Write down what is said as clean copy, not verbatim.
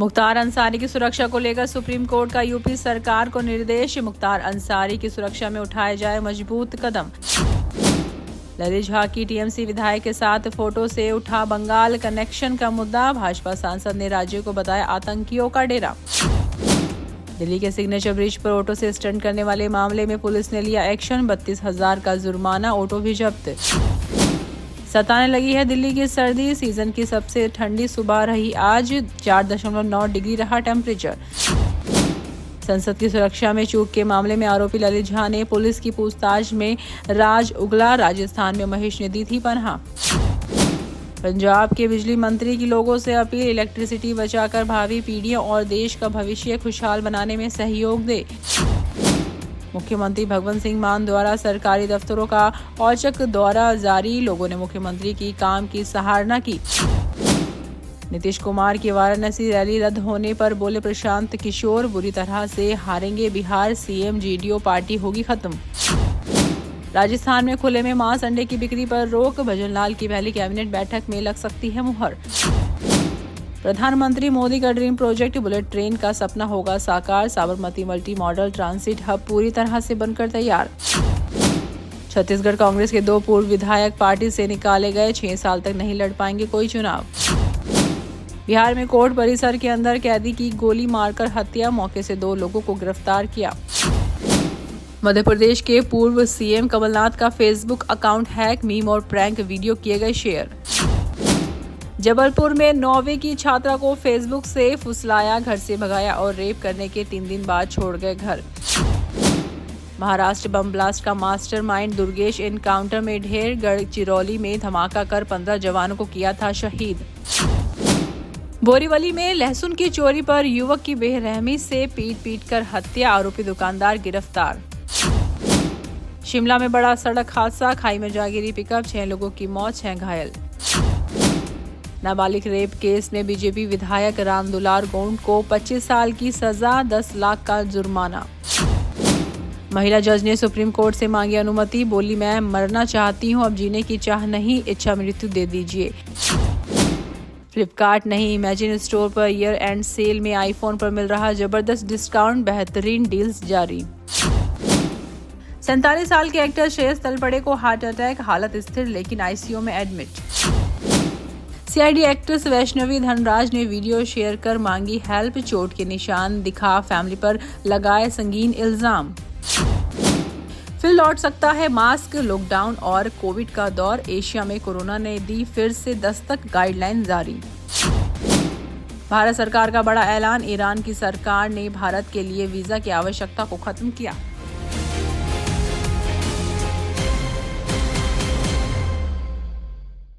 मुख्तार अंसारी की सुरक्षा को लेकर सुप्रीम कोर्ट का यूपी सरकार को निर्देश। मुख्तार अंसारी की सुरक्षा में उठाए जाए मजबूत कदम। ललित झा की टीएमसी विधायक के साथ फोटो से उठा बंगाल कनेक्शन का मुद्दा। भाजपा सांसद ने राज्य को बताया आतंकियों का डेरा। दिल्ली के सिग्नेचर ब्रिज पर ऑटो से स्टंट करने वाले मामले में पुलिस ने लिया एक्शन। 32,000 का जुर्माना, ऑटो भी जब्त। सताने लगी है दिल्ली की सर्दी। सीजन की सबसे ठंडी सुबह रही आज। 4.9 डिग्री रहा टेम्परेचर। संसद की सुरक्षा में चूक के मामले में आरोपी ललित झा ने पुलिस की पूछताछ में राज उगला। राजस्थान में महेश ने दी थी पनाह। पंजाब के बिजली मंत्री की लोगों से अपील, इलेक्ट्रिसिटी बचाकर भावी पीढ़ियों और देश का भविष्य खुशहाल बनाने में सहयोग दे। मुख्यमंत्री भगवंत सिंह मान द्वारा सरकारी दफ्तरों का औचक दौरा जारी। लोगों ने मुख्यमंत्री की काम की सराहना की। नीतीश कुमार की वाराणसी रैली रद्द होने पर बोले प्रशांत किशोर, बुरी तरह से हारेंगे बिहार सीएम, जेडीयू पार्टी होगी खत्म। राजस्थान में खुले में मांस अंडे की बिक्री पर रोक। भजनलाल की पहली कैबिनेट बैठक में लग सकती है मुहर। प्रधानमंत्री मोदी का ड्रीम प्रोजेक्ट बुलेट ट्रेन का सपना होगा साकार। Sabarmati multi modal transit hub पूरी तरह से बनकर तैयार। छत्तीसगढ़ कांग्रेस के 2 पूर्व विधायक पार्टी से निकाले गए। 6 साल तक नहीं लड़ पाएंगे कोई चुनाव। बिहार में कोर्ट परिसर के अंदर कैदी की गोली मारकर हत्या। मौके से 2 लोगों को गिरफ्तार किया। मध्य प्रदेश के पूर्व सीएम कमलनाथ का फेसबुक अकाउंट हैक। मीम और प्रैंक वीडियो किए गए शेयर। जबलपुर में 9वीं की छात्रा को फेसबुक से फुसलाया, घर से भगाया और रेप करने के 3 दिन बाद छोड़ गए घर। महाराष्ट्र बम ब्लास्ट का मास्टरमाइंड दुर्गेश एनकाउंटर में ढेर। गढ़चिरौली में धमाका कर 15 जवानों को किया था शहीद। बोरीवली में लहसुन की चोरी पर युवक की बेरहमी से पीट कर हत्या। आरोपी दुकानदार गिरफ्तार। शिमला में बड़ा सड़क हादसा। खाई में जा गिरी पिकअप। 6 लोगों की मौत, 6 घायल। नाबालिग रेप केस में बीजेपी विधायक रामदुलार गोंड को 25 साल की सजा, 10 लाख का जुर्माना। महिला जज ने सुप्रीम कोर्ट से मांगी अनुमति। बोली, मैं मरना चाहती हूं, अब जीने की चाह नहीं, इच्छा मृत्यु दे दीजिए। फ्लिपकार्ट नहीं, इमेजिन स्टोर पर ईयर एंड सेल में आईफोन पर मिल रहा जबरदस्त डिस्काउंट, बेहतरीन डील्स जारी। 47 साल के एक्टर श्रेयस तलपड़े को हार्ट अटैक, हालत स्थिर लेकिन आईसीयू में admit. CID actress Vaishnavi Dhanraj ने वीडियो शेयर कर मांगी हेल्प। चोट के निशान दिखा फैमिली पर लगाए संगीन इल्जाम। फिर लौट सकता है मास्क, लॉकडाउन और कोविड का दौर। एशिया में कोरोना ने दी फिर से दस्तक, गाइडलाइन जारी। भारत सरकार का बड़ा ऐलान। ईरान की सरकार ने भारत के लिए वीजा की आवश्यकता को खत्म किया।